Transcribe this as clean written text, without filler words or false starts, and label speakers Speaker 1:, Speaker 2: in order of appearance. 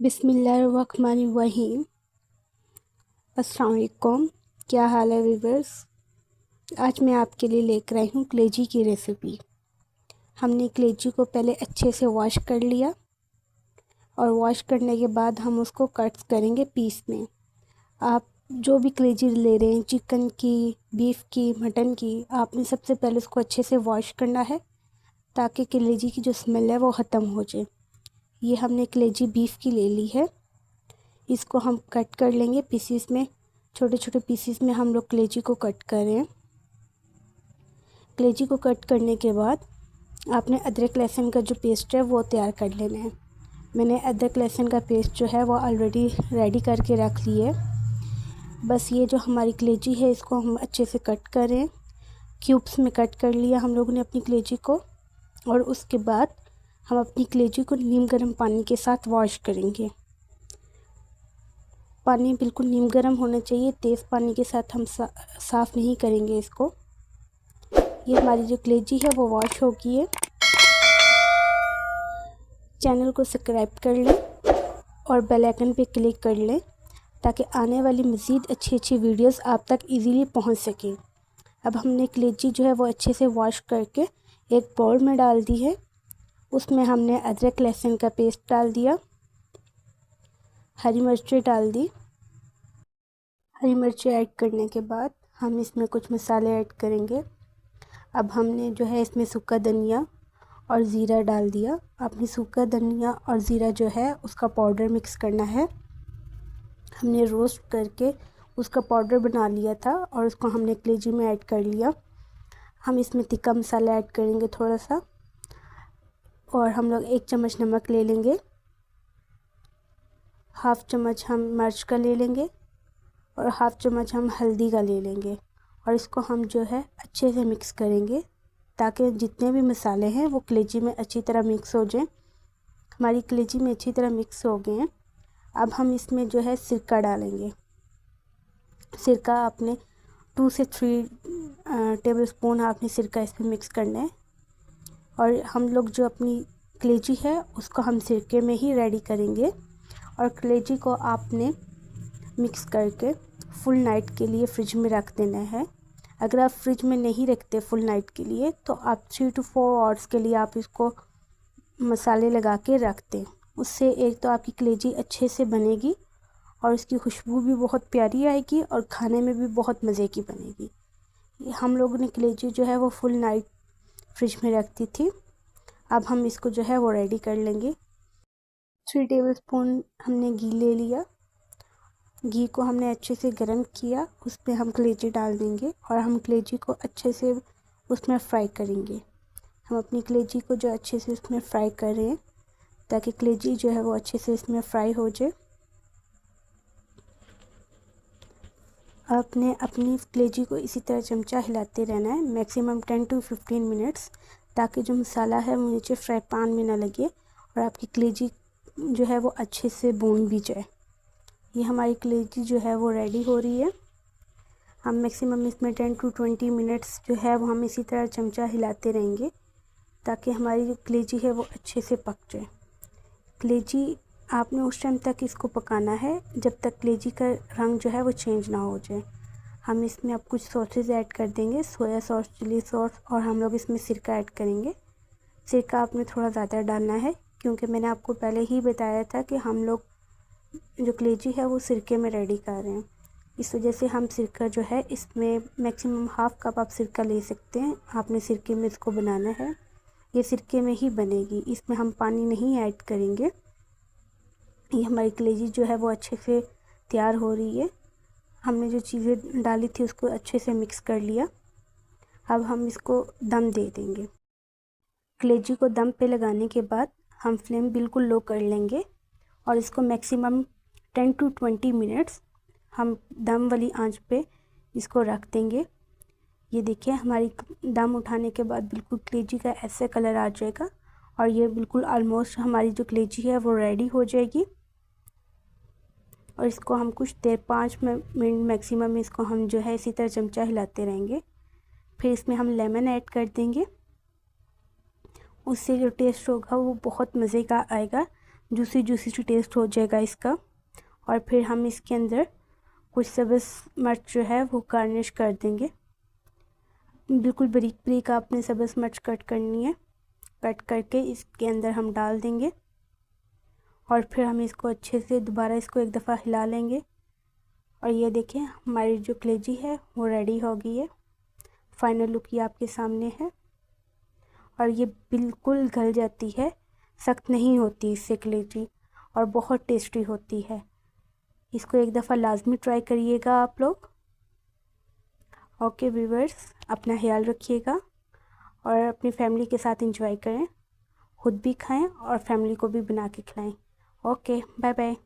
Speaker 1: बिस्मिल्लाहिर्रहमानिर्रहीम। अस्सलाम वालेकुम। क्या हाल है व्यूअर्स। आज मैं आपके लिए लेकर आई हूँ कलेजी की रेसिपी। हमने कलेजी को पहले अच्छे से वॉश कर लिया और वॉश करने के बाद हम उसको कट करेंगे पीस में। आप जो भी कलेजी ले रहे हैं, चिकन की, बीफ की, मटन की, आपने सबसे पहले उसको अच्छे से वॉश करना है ताकि कलेजी की जो स्मेल है वो ख़त्म हो जाए। ये हमने कलेजी बीफ की ले ली है। इसको हम कट कर लेंगे पीसीस में, छोटे छोटे पीसीस में हम लोग कलेजी को कट करें। कलेजी को कट करने के बाद आपने अदरक लहसुन का जो पेस्ट है वो तैयार कर लेना है। मैंने अदरक लहसुन का पेस्ट जो है वो ऑलरेडी रेडी करके रख ली है। बस ये जो हमारी कलेजी है इसको हम अच्छे से कट करें। क्यूब्स में कट कर लिया हम लोगों ने अपनी कलेजी को, और उसके बाद हम अपनी कलेजी को नीम गर्म पानी के साथ वॉश करेंगे। पानी बिल्कुल नीम गर्म होना चाहिए, तेज़ पानी के साथ हम साफ़ नहीं करेंगे इसको। ये हमारी जो कलेजी है वो वॉश हो गई है। चैनल को सब्सक्राइब कर लें और बेल आइकन पे क्लिक कर लें ताकि आने वाली मज़ीद अच्छी अच्छी वीडियोस आप तक इजीली पहुंच सकें। अब हमने कलेजी जो है वो अच्छे से वॉश करके एक बाउल में डाल दी है। उसमें हमने अदरक लहसुन का पेस्ट डाल दिया, हरी मिर्चें डाल दी। हरी मिर्चें ऐड करने के बाद हम इसमें कुछ मसाले ऐड करेंगे। अब हमने जो है इसमें सूखा धनिया और ज़ीरा डाल दिया। आपने सूखा धनिया और ज़ीरा जो है उसका पाउडर मिक्स करना है। हमने रोस्ट करके उसका पाउडर बना लिया था और उसको हमने कलेजी में ऐड कर लिया। हम इसमें तिक्का मसाला ऐड करेंगे थोड़ा सा, और हम लोग 1 चम्मच नमक ले लेंगे, हाफ़ चम्मच हम मिर्च का ले लेंगे और हाफ़ चम्मच हम हल्दी का ले लेंगे। और इसको हम जो है अच्छे से मिक्स करेंगे ताकि जितने भी मसाले हैं वो कलेजी में अच्छी तरह मिक्स हो जाएं। हमारी कलेजी में अच्छी तरह मिक्स हो गए हैं। अब हम इसमें जो है सिरका डालेंगे। सिरका आपने 2 से 3 टेबल स्पून आपने सिरका इसमें मिक्स करना है। और हम लोग जो अपनी कलेजी है उसको हम सिरके में ही रेडी करेंगे। और कलेजी को आपने मिक्स करके फुल नाइट के लिए फ्रिज में रख देना है। अगर आप फ्रिज में नहीं रखते फुल नाइट के लिए तो आप 3 to 4 आवर्स के लिए आप इसको मसाले लगा के रख दें। उससे एक तो आपकी कलेजी अच्छे से बनेगी और इसकी खुशबू भी बहुत प्यारी आएगी और खाने में भी बहुत मज़े की बनेगी। हम लोगों ने कलेजी जो है वो फुल नाइट फ्रिज में रख दी थी। अब हम इसको जो है वो रेडी कर लेंगे। 3 टेबल स्पून हमने घी ले लिया। घी को हमने अच्छे से गर्म किया, उस पर हम कलेजी डाल देंगे और हम कलेजी को अच्छे से उसमें फ्राई करेंगे। हम अपनी कलेजी को जो अच्छे से उसमें फ्राई कर रहे हैं ताकि कलेजी जो है वो अच्छे से इसमें फ्राई हो जाए। आपने अपनी कलेजी को इसी तरह चमचा हिलाते रहना है मैक्सिमम 10 to 15 मिनट्स, ताकि जो मसाला है वो नीचे फ्राई पैन में ना लगे और आपकी कलेजी जो है वो अच्छे से भून भी जाए। ये हमारी कलेजी जो है वो रेडी हो रही है। हम मैक्सिमम इसमें 10 to 20 मिनट्स जो है वो हम इसी तरह चमचा हिलाते रहेंगे ताकि हमारी जो कलेजी है वो अच्छे से पक जाए। कलेजी आपने उस टाइम तक इसको पकाना है जब तक कलेजी का रंग जो है वो चेंज ना हो जाए। हम इसमें अब कुछ सॉसेज ऐड कर देंगे, सोया सॉस, चिली सॉस, और हम लोग इसमें सिरका ऐड करेंगे। सिरका आपने थोड़ा ज़्यादा डालना है क्योंकि मैंने आपको पहले ही बताया था कि हम लोग जो कलेजी है वो सिरके में रेडी कर रहे हैं। इस वजह से हम सिरका जो है इसमें मैक्सिमम हाफ़ कप आप सिरका ले सकते हैं। आपने सिरके में इसको बनाना है, ये सिरके में ही बनेगी, इसमें हम पानी नहीं ऐड करेंगे। ये हमारी कलेजी जो है वो अच्छे से तैयार हो रही है। हमने जो चीज़ें डाली थी उसको अच्छे से मिक्स कर लिया। अब हम इसको दम दे देंगे। कलेजी को दम पे लगाने के बाद हम फ्लेम बिल्कुल लो कर लेंगे और इसको मैक्सिमम 10 to 20 मिनट्स हम दम वाली आंच पे इसको रख देंगे। ये देखिए हमारी दम उठाने के बाद बिल्कुल कलेजी का ऐसे कलर आ जाएगा और ये बिल्कुल ऑलमोस्ट हमारी जो कलेजी है वो रेडी हो जाएगी। और इसको हम कुछ देर 5 मिनट मैक्सिमम इसको हम जो है इसी तरह चमचा हिलाते रहेंगे। फिर इसमें हम लेमन ऐड कर देंगे, उससे जो टेस्ट होगा वो बहुत मज़े का आएगा। जूसी जूसी सी टेस्ट हो जाएगा इसका। और फिर हम इसके अंदर कुछ सब्ज़ मिर्च जो है वो गार्निश कर देंगे। बिल्कुल बारीक बारीक आपने सब्ज़ मिर्च कट करनी है। कट करके इसके अंदर हम डाल देंगे और फिर हम इसको अच्छे से दोबारा इसको एक दफ़ा हिला लेंगे। और ये देखें हमारी जो कलेजी है वो रेडी हो गई है। फाइनल लुक ये आपके सामने है और ये बिल्कुल गल जाती है, सख्त नहीं होती इससे कलेजी और बहुत टेस्टी होती है। इसको एक दफ़ा लाजमी ट्राई करिएगा आप लोग। ओके व्यूअर्स, अपना ख्याल रखिएगा और अपनी फैमिली के साथ एंजॉय करें। खुद भी खाएं और फैमिली को भी बना के खिलाएं। Okay, bye bye.